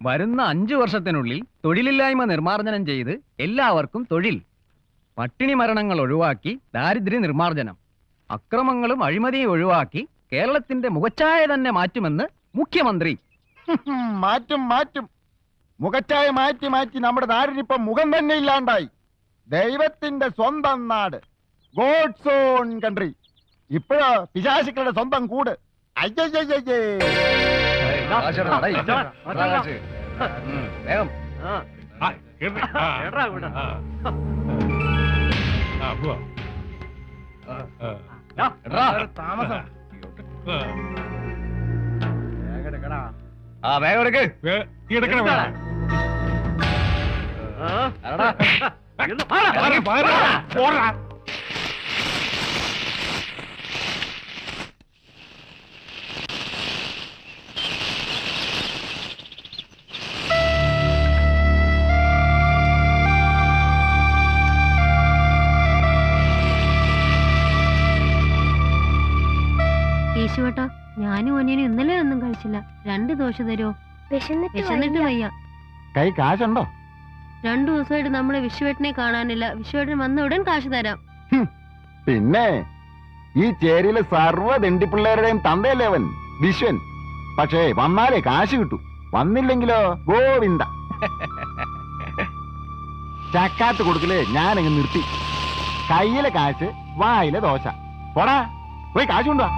വരുന്ന 5 വർഷത്തിനുള്ളിൽ തൊഴിലില്ലായ്മ നിർമ്മാർജ്ജനം ചെയ്ത് എല്ലാവർക്കും തൊഴിൽ, പട്ടിണി മരണങ്ങൾ ഒഴിവാക്കി ദാരിദ്ര്യ നിർമ്മാർജ്ജനം, അക്രമങ്ങളും അഴിമതിയും ഒഴിവാക്കി കേരളത്തിന്റെ മുഖച്ഛായ തന്നെ മാറ്റുമെന്ന് മുഖ്യമന്ത്രി. മാറ്റും മാറ്റും, മുഖച്ഛായ മാറ്റി മാറ്റി നമ്മുടെ നാടിനിപ്പം മുഖം തന്നെ ഇല്ലാണ്ടായി. ദൈവത്തിന്റെ സ്വന്തം നാട്, ഗോഡ്സ് ഓൺ കൺട്രി. ഇപ്പോഴോ പിശാചുക്കളുടെ സ്വന്തം കൂട്. അയ്യയ്യയ്യേ, കേശുവേട്ടാ, ഞാനും ഒന്നിനും ഇന്നലെ ഒന്നും കഴിച്ചില്ല. 2 ദോശ തരുമോ? വിശന്നിട്ട് വയ്യ. കൈ കാശുണ്ടോ? 2 ദിവസമായിട്ട് നമ്മളെ വിശ്വേട്ടനെ കാണാനില്ല. വിശ്വേട്ടൻ വന്ന ഉടൻ കാശ് തരാം. പിന്നെ ഈ ചേരിയിലെ സർവ്വ ദണ്ഡിപ്പിള്ളേരുടെയും തന്തയല്ലേ അവൻ വിശ്വൻ. പക്ഷേ വന്നാലേ കാശ് കിട്ടൂ, വന്നില്ലെങ്കിലോ ഗോവിന്ദ. ചക്കാത്ത് കൊടുക്കലേ ഞാനങ്ങ് നിർത്തി. കയ്യിലെ കാശ്, വായിലെ ദോശ. പോടാ, പോയി കാശ് കൊണ്ടുവാ.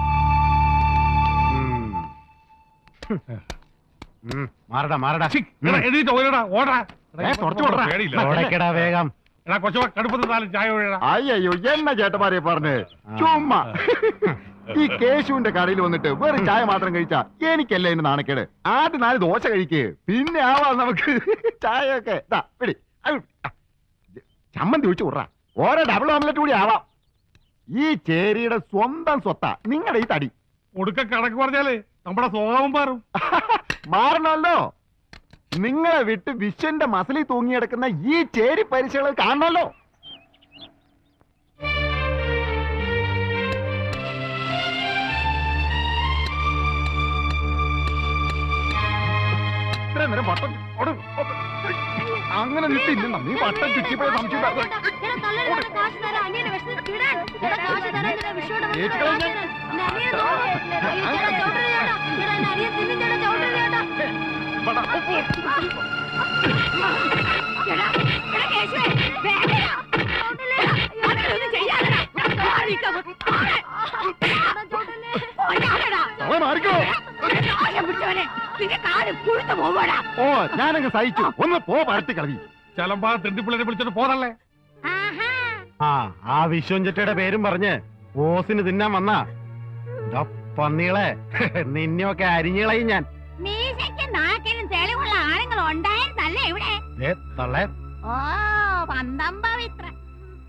മാറടാ മാറടാ, വേഗം. അയ്യോ എന്ന ചേട്ടന്മാരെ പറഞ്ഞ് ചുമ്മാ. ഈ കേശുവിന്റെ കടയിൽ വന്നിട്ട് വേറെ ചായ മാത്രം കഴിച്ചാ എനിക്കല്ലേ എന്റെ നാണക്കേട്. ആദ്യം 4 ദോശ കഴിക്ക്, പിന്നെ ആവാം നമുക്ക് ചായ ഒക്കെ. ചമ്മന്തി ഒഴിച്ചു വിടറാ, ഓരോ ഡബിൾ ഓംലെറ്റ് കൂടി ആവാം. ഈ ചേരിയുടെ സ്വന്തം സ്വത്താ നിങ്ങളുടെ ഈ തടി. ഒടുക്ക കണക്ക് പറഞ്ഞാലേ നമ്മുടെ സ്വഭാവം മാറും. മാറണമല്ലോ. നിങ്ങളെ വിട്ട് വിശ്വന്റെ മസിലിൽ തൂങ്ങിയെടുക്കുന്ന ഈ ചേരി പരിശകൾ കാണണമല്ലോ. ഇത്ര നേരം വട്ടം അങ്ങനെ നിട്ടില്ല. നീ വട്ടം ചുറ്റിപ്പോയ സംശയം. ഓ ഞാനങ്ങ് സഹിച്ചു. ഒന്ന് പോ, പരത്തി കളവി. ചലമ്പാ തെണ്ടിപ്പിള്ളേരെ വിളിച്ചിട്ട് പോതല്ലേ. ആ വിശ്വഞ്ചറ്റയുടെ പേരും പറഞ്ഞ് ഓസിന് തിന്നാൻ വന്നാ പന്നികളെ നിന്നെയൊക്കെ അരിഞ്ഞുകളയും ഞാൻ. നാക്കിലും തെളിവുള്ള ആണുങ്ങൾ ഉണ്ടായിരുന്നല്ലേ ഇവിടെ? തള്ളേ, ഓ പന്തം പവിത്ര,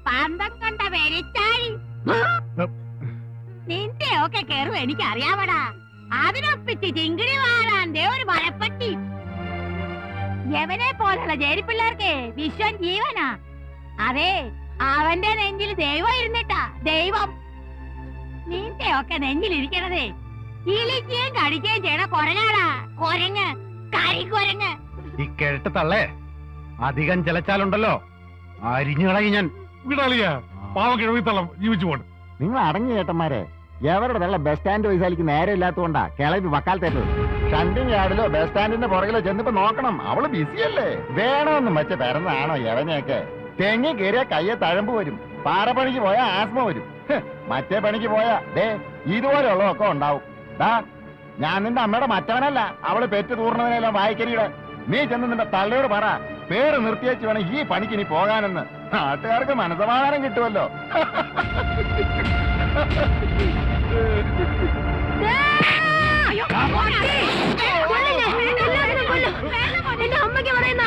പന്തം കണ്ട പെരിച്ചാഴി. നിന്റെ ഒക്കെ കയറും എനിക്കറിയാവടാ. അതിനൊപ്പിച്ച് ചിങ്കിടി വാഴാന്റെ ഒരു മരപ്പട്ടി. യവനെ പോലുള്ള ജേരിപ്പിള്ളേർക്ക് വിശ്വൻ ജീവനാ. അതെ, അവന്റെ നെഞ്ചിൽ ദൈവം ഇരുന്നിട്ടാ. ദൈവം നിന്റെ ഒക്കെ നെഞ്ചിലിരിക്കണതേ ഇളിക്കുകയും കടിക്കുകയും ചെയ്യണ കൊരങ്ങാടാ. കൊരങ്ങ്, കരിക്കൊരങ്ങ്. ഈ കേട്ട് തള്ളേ, അധികം ചെലച്ചാലുണ്ടല്ലോ അരിഞ്ഞുകളയും ഞാൻ. വിടാളിയാ, പാവം കിഴവിത്തള്ളം ജീവിച്ചു പോണ്ട്. നിങ്ങൾ അടങ്ങി ചേട്ടന്മാരെ. എവരുടെ തള്ള ബസ് സ്റ്റാൻഡ് വയസ്സാലിക്ക് നേരം ഇല്ലാത്തതുകൊണ്ടാ കിളവി വക്കാൽ തരുന്നത്. ഷണ്ടിങ് യാർഡിലോ ബസ് സ്റ്റാൻഡിന്റെ പുറകിലോ ചെന്നിപ്പോ നോക്കണം. അവള് ബിസിയല്ലേ. വേണമെന്നും വെച്ച് പിറന്നാണോ യവനെയൊക്കെ. തെങ്ങി കയറിയ കയ്യെ തഴമ്പ് വരും, പാറപ്പണിക്ക് പോയാ ആസ്മ വരും, മറ്റേ പണിക്ക് പോയാ ദേ ഇതുപോലെയുള്ളതൊക്കെ ഉണ്ടാവും. ഞാൻ നിന്റെ അമ്മയുടെ മറ്റവനല്ല. അവള് പെറ്റ് തൂർന്നതിനെല്ലാം വായിക്കരിയുടെ. നീ ചെന്ന് നിന്റെ തള്ളയോട് പറ, പേര് നിർത്തിയേച്ച് വേണം ഈ പണിക്ക് ഇനി പോകാനെന്ന്. നാട്ടുകാർക്ക് മനസ്സമാധാനം കിട്ടുമല്ലോ. എന്റെ അമ്മയ്ക്ക് പറയുന്ന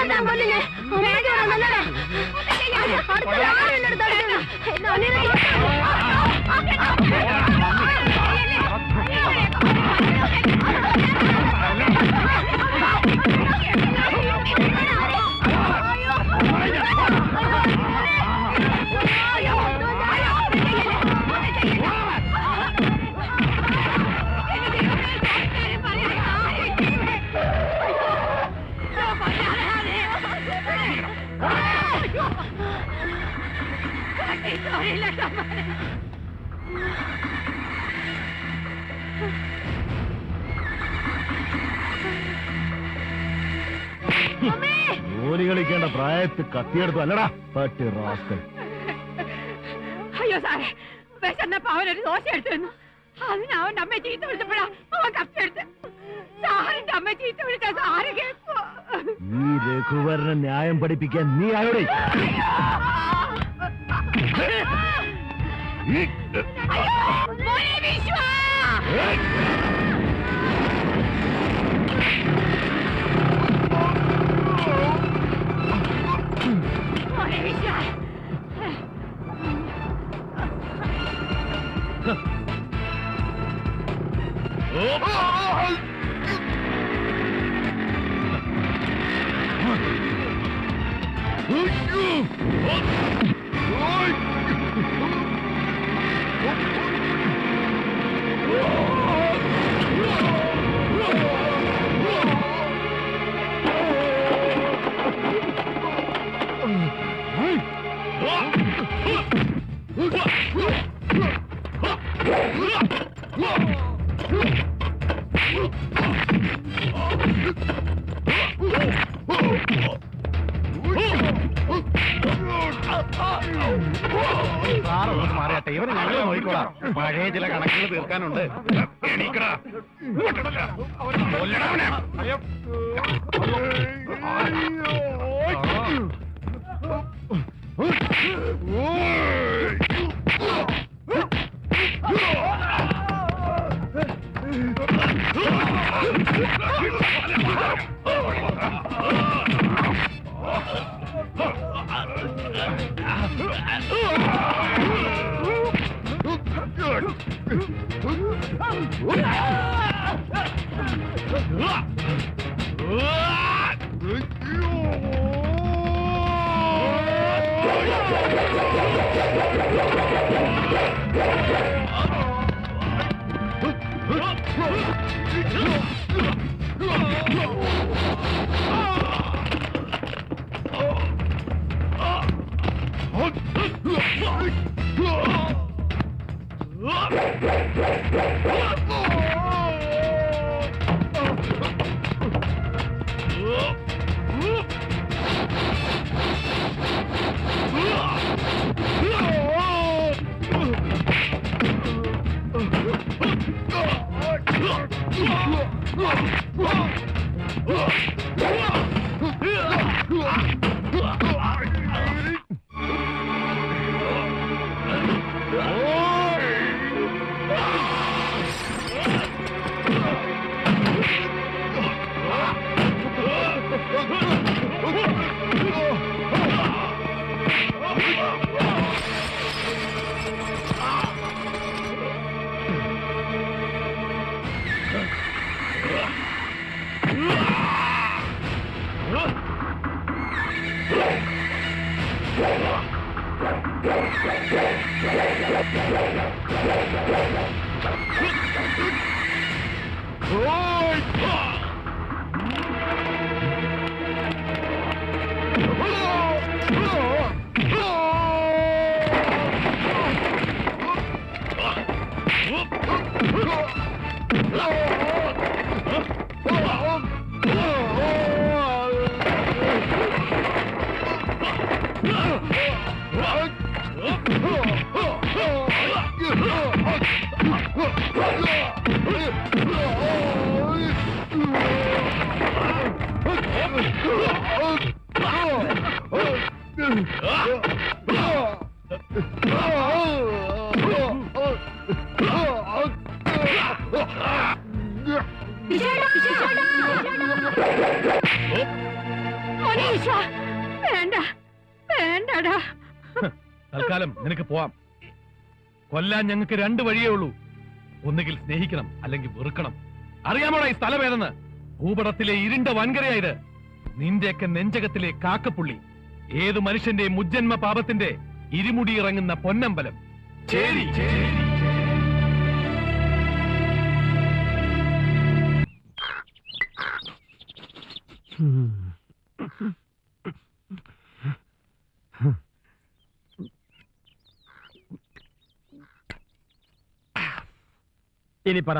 എല്ലാം കൊല്ലില്ലേ? ജോലി കളിക്കേണ്ട പ്രായത്ത് കത്തിയെടുത്തു അല്ലടാ പട്ടി റാസ്കൽ. അയ്യോ സാറേ, വിശന്നപ്പോ അവനൊരു ദോശ എടുത്തിരുന്നു. അതിന് അവന്റെ അമ്മയെ ചീത്ത വിളിച്ചപ്പോഴാ അവൻ കത്തിയെടുത്ത്. സാറിന്റെ അമ്മ ചീത്ത വിളിച്ച സാറ് കേൾക്കോ? ഈ രഘുവരനെ ന്യായം പഠിപ്പിക്കാൻ നീ ആരോടെ? മാറിയാട്ടെ, ഇവന് ഞങ്ങൾ നോക്കിക്കോളാം. പഴയ ചില കണക്കുകൾ തീർക്കാനുണ്ട്. തൽക്കാലം നിനക്ക് പോവാം. കൊല്ലാൻ ഞങ്ങൾക്ക് രണ്ട് വഴിയേ ഉള്ളൂ. ഒന്നുകിൽ സ്നേഹിക്കണം, അല്ലെങ്കിൽ വെറുക്കണം. അറിയാമോടാ ഈ സ്ഥലം ഏതെന്ന്? ഭൂപടത്തിലെ ഇരുണ്ട വൻകരയായത്. നിന്റെയൊക്കെ നെഞ്ചകത്തിലെ കാക്കപ്പുള്ളി. ഏതു മനുഷ്യന്റെ മുജ്ജന്മ പാപത്തിന്റെ ഇരുമുടി ഇറങ്ങുന്ന പൊന്നമ്പലം. ചേരി. ഇനി പറ,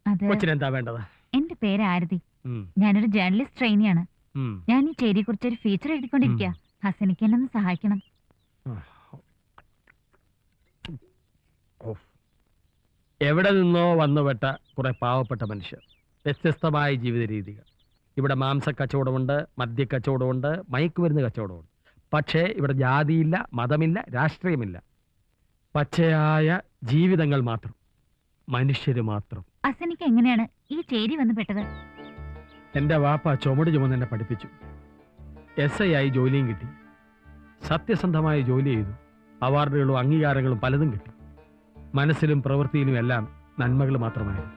അത് കൊച്ചിനെന്താ വേണ്ടത്? എന്റെ പേര് ആരതി. ഉം, ഞാനൊരു ജേർണലിസ്റ്റ് ട്രെയിനിയാണ്. ഉം. ഞാൻ ഈ ചേരിയെ കുറിച്ച് ഒരു ഫീച്ചർ എഴുതിക്കൊണ്ടിരിക്കുക. ഹസനിക്ക് എന്നെ ഒന്ന് സഹായിക്കണം. എവിടെ നിന്നോ വന്നുപെട്ട കുറെ പാവപ്പെട്ട മനുഷ്യർ, വ്യത്യസ്തമായ ജീവിത രീതികൾ. ഇവിടെ മാംസക്കച്ചവടമുണ്ട്, മദ്യക്കച്ചവടമുണ്ട്, മയക്കുമരുന്ന് കച്ചവടമുണ്ട്. പക്ഷേ ഇവിടെ ജാതിയില്ല, മതമില്ല, രാഷ്ട്രീയമില്ല. പച്ചയായ ജീവിതങ്ങൾ മാത്രം, മനുഷ്യര് മാത്രം. ഹസനിക്ക് എങ്ങനെയാണ് ഈ ചേരി വന്ന് പെട്ടത്? എൻ്റെ വാപ്പ ചുമട് ചുമന്ന് എന്നെ പഠിപ്പിച്ചു. SI ആയി ജോലിയും കിട്ടി. സത്യസന്ധമായ ജോലി ചെയ്തു. അവാർഡുകളും അംഗീകാരങ്ങളും പലതും കിട്ടി. മനസ്സിലും പ്രവൃത്തിയിലും എല്ലാം നന്മകൾ മാത്രമായിരുന്നു.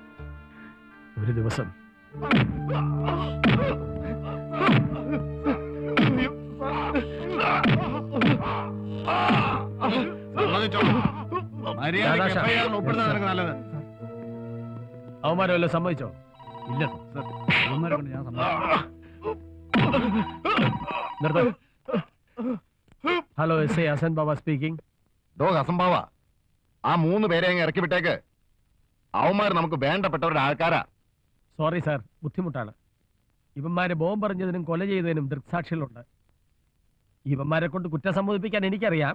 ഒരു ദിവസം അവന്മാരെ വല്ലതും സമ്മതിച്ചോ? ഇല്ല ഞാൻ നിർത്തോ. ഹലോ, SI ഹസൻ ബാബ സ്പീക്കിംഗ്. അസംഭാവ, ആ 3 പേരെ അങ്ങ് ഇറക്കി വിട്ടേക്ക്. അവന്മാർ നമുക്ക് വേണ്ടപ്പെട്ടവരുടെ ആൾക്കാരാ. സോറി സാർ, ബുദ്ധിമുട്ടാണ്. ഇവന്മാരെ ബോംബ് എറിഞ്ഞതിനും കൊല ചെയ്തതിനും ദൃക്സാക്ഷികളുണ്ട്. ഇവന്മാരെ കൊണ്ട് കുറ്റം സമ്മതിപ്പിക്കാൻ എനിക്കറിയാം.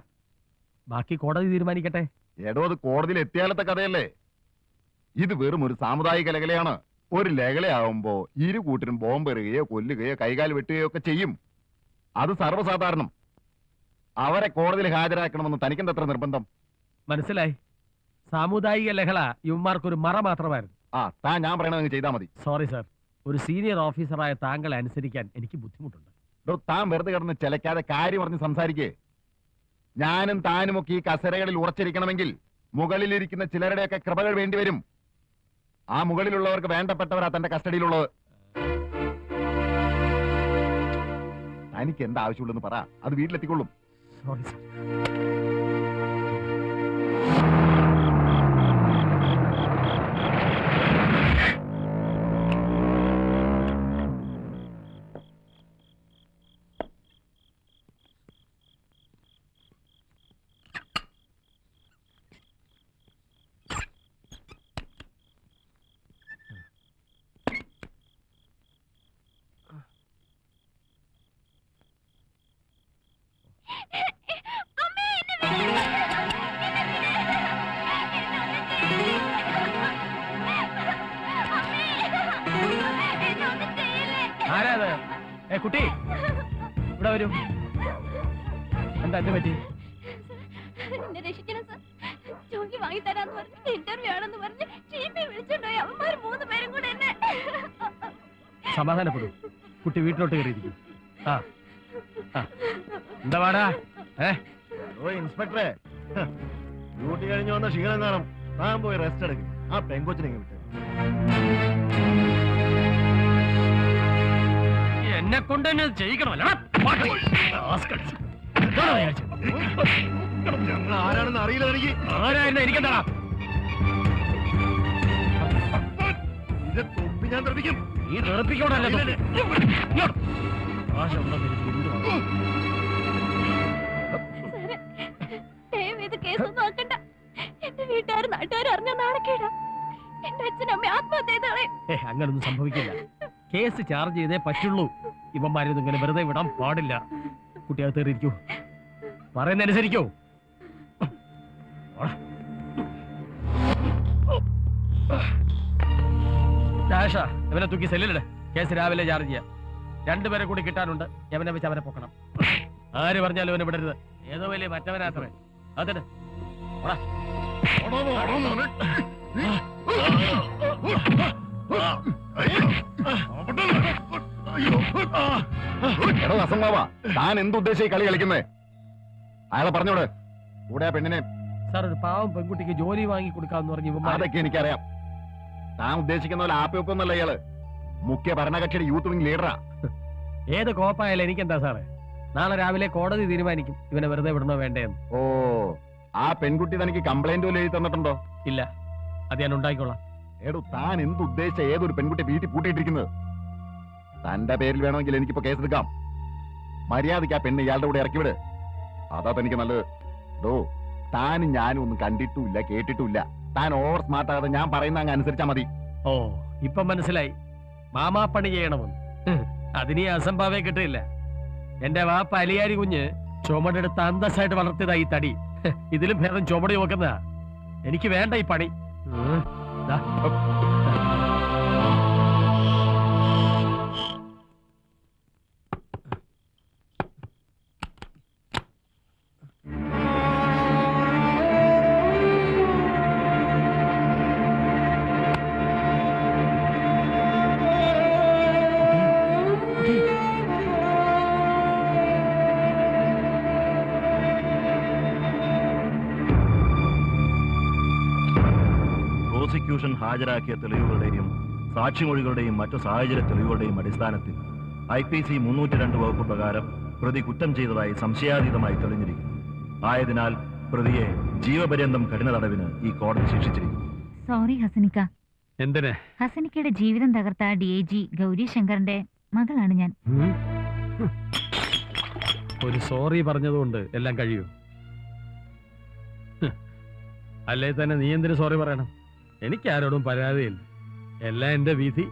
ബാക്കി കോടതി തീരുമാനിക്കട്ടെ. എടോ, അത് കോടതിയിൽ എത്തിയാലത്തെ കഥയല്ലേ. ഇത് വെറും ഒരു സാമുദായിക ലഹളയാണ്. ഒരു ലഹളയാവുമ്പോ ഇരു കൂട്ടരും ബോംബ് എറിയുകയോ കൊല്ലുകയോ കൈകാൽ വെട്ടുകയോ ഒക്കെ ചെയ്യും. അത് സർവ്വസാധാരണം. അവരെ കോടതിയിൽ ഹാജരാക്കണമെന്ന് തനിക്കെന്തത്ര നിർബന്ധം? മനസ്സിലായി. സാമുദായിക ലഹള ഇവന്മാർക്കൊരു മറ മാത്രമായിരുന്നു. താൻ ഞാൻ പറയണത് ചെയ്താൽ മതി. സോറി സാർ, ഒരു സീനിയർ ഓഫീസറായ താങ്കളെ അനുസരിക്കാൻ എനിക്ക് ബുദ്ധിമുട്ടുണ്ട്. താൻ വെറുതെ കിടന്ന് ചിലക്കാതെ കാര്യം പറഞ്ഞ് സംസാരിക്കേ. ഞാനും താനുമൊക്കെ ഈ കസരകളിൽ ഉറച്ചിരിക്കണമെങ്കിൽ മുകളിലിരിക്കുന്ന ചിലരുടെയൊക്കെ കൃപകൾ വേണ്ടിവരും. ആ മുകളിലുള്ളവർക്ക് വേണ്ടപ്പെട്ടവരാ തന്റെ കസ്റ്റഡിയിലുള്ളത്. തനിക്ക് എന്താ ആവശ്യമുള്ളെന്ന് പറ, അത് വീട്ടിലെത്തിക്കൊള്ളും. Sorry sir. ആരാത്? കുട്ടി ഇവിടെ വരൂ. എന്താ എന്ത് പറ്റി? എന്നെ രക്ഷിക്കണം സർ. ജോലി വാങ്ങിത്തരാന്ന് പറഞ്ഞ് ഇന്റർവ്യൂ ആണെന്ന് പറഞ്ഞ് ചീപ്പി വിളിച്ചോണ്ടോയി അവന്മാർ 3 പേരും കൂടെ എന്നെ. സമാധാനപ്പെടൂ. കുട്ടി വീട്ടിലോട്ട് കയറിയിരിക്കും. എന്താ പാടാ? ഇൻസ്പെക്ടറെ, ഡ്യൂട്ടി കഴിഞ്ഞ് വന്ന ക്ഷീണം കാണും. താൻ പോയി റെസ്റ്റ് എടുക്കും. ആ പെങ്കൊച്ചിനെ വിട്ടു. എന്നെ കൊണ്ട് തന്നെ ചെയ്യിക്കണമല്ല. ആരാണെന്ന് അറിയില്ല എനിക്ക്. ആരായിരുന്നു? എനിക്കെന്താ? ഇത് തൊപ്പി ഞാൻ തെറിപ്പിക്കും. ഈ തെറിപ്പിക്കോടല്ലേ കേസൊന്നും ആക്കണ്ട. എന്റെ വീട്ടുകാരും നാട്ടുകാരും അറിഞ്ഞ നാണക്കേടാ. എന്റെ അച്ഛനമ്മ ആത്മഹത്യ ചെയ്തോളെ. അങ്ങനൊന്നും സംഭവിക്കില്ല. കേസ് ചാർജ് ചെയ്തേ പറ്റുള്ളൂ. ഇവന്മാരൊന്നും ഇങ്ങനെ വെറുതെ വിടാൻ പാടില്ല. കുട്ടികൾക്ക് കയറിയിരിക്കൂ. പറയുന്നതനുസരിക്കോ? ഇവനെ തൂക്കി സെല്ലിലിട്. കേസ് രാവിലെ ചാർജ് ചെയ്യാം. 2 പേരെ കൂടി കിട്ടാനുണ്ട്. എവനെ വെച്ച് അവനെ പൊക്കണം. ആര് പറഞ്ഞാലും അവനെ വിടരുത്. ഏതോ വലിയ മറ്റവനാത്രേ. അതിന് താൻ എന്തുദ്ദേശിച്ച് കളി കളിക്കുന്നേ? അയാളെ പറഞ്ഞോട്. കൂടെ പെണ്ണിനെ. സാർ, ഒരു പാവം പെൺകുട്ടിക്ക് ജോലി വാങ്ങി കൊടുക്കാന്ന് പറഞ്ഞു. അതൊക്കെ എനിക്കറിയാം. താൻ ഉദ്ദേശിക്കുന്ന പോലെ ആപ്പിയൊപ്പൊന്നല്ല ഇയാള്. മുഖ്യ ഭരണകക്ഷിയുടെ യൂത്ത് വിംഗ് ലീഡറാ. ഏത് കോപ്പായാലും എനിക്കെന്താ സാറേ? നാളെ രാവിലെ കോടതി തീരുമാനിക്കും ഇവനെ വെറുതെ വിടണോ വേണ്ടേന്ന്. ഓ, ആ പെൺകുട്ടി തനിക്ക് കംപ്ലൈന്റ് പോലും എഴുതി തന്നിട്ടുണ്ടോ? ഇല്ല, അത് ഞാൻ ഉണ്ടായിക്കോളാം. ഏടോ, താൻ എന്തുദ്ദേശിച്ച ഏതൊരു പെൺകുട്ടി വീട്ടിൽ പൂട്ടിയിട്ടിരിക്കുന്നത്? തന്റെ പേരിൽ വേണമെങ്കിൽ എനിക്കിപ്പോ കേസെടുക്കാം. മര്യാദയ്ക്ക് ആ പെണ്ണ് ഇയാളുടെ കൂടെ ഇറക്കി വിട്. അതാ തനിക്ക് നല്ലത്. ഡോ, താനും ഞാനും ഒന്നും കണ്ടിട്ടുമില്ല കേട്ടിട്ടുമില്ല. താൻ ഓവർ സ്മാർട്ട് ആകാതെ ഞാൻ പറയുന്ന അങ്ങ് അനുസരിച്ചാ മതി. ഓ, ഇപ്പൊ മനസ്സിലായി മാമാപ്പണി ചെയ്യണമെന്ന്. അതിനീ അസംഭാവേ കിട്ടില്ല. എന്റെ വാപ്പ അലിയാരി കുഞ്ഞ് ചുമടെടുത്ത് അന്തസ്സായിട്ട് വളർത്തിയതാ ഈ തടി. ഇതിലും ഭേദം ചുമടി നോക്കുന്നതാ. എനിക്ക് വേണ്ട ഈ പണി. ദാ. പ്രോസിക്യൂഷൻ ഹാജരാക്കിയ തെളിവുകളുടെയും സാക്ഷിമൊഴികളുടെയും മറ്റു സാഹചര്യ തെളിവുകളുടെയും അടിസ്ഥാനത്തിൽ IPC 302 വകുപ്പ് പ്രകാരം പ്രതി കുറ്റം ചെയ്തതായി സംശയാതീതമായി തെളിഞ്ഞിരിക്കുന്നു. ആയതിനാൽ പ്രതിയെ ജീവപര്യന്തം കഠിന തടവിന് ഈ കോടതി ശിക്ഷിച്ചിരിക്കുന്നു. സോറി ഹസനിക്ക. എന്തിന്? ഹസനിക്കയുടെ ജീവിതം തകർത്ത DIG ഗൗരി ശങ്കറിന്റെ മകളാണ് ഞാൻ. ഒരു സോറി പറഞ്ഞതുകൊണ്ട് എല്ലാം കഴിയൂ? അല്ലേ തന്നെ നീ എന്തിനു സോറി പറയണം? എനിക്കാരോടും പരാതിയില്ല. എല്ലാം എന്റെ വിധി.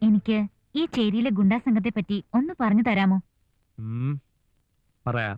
എനിക്ക് ഈ ചേരിയിലെ ഗുണ്ടാ സംഘത്തെ പറ്റി ഒന്ന് പറഞ്ഞു തരാമോ? പറയാം.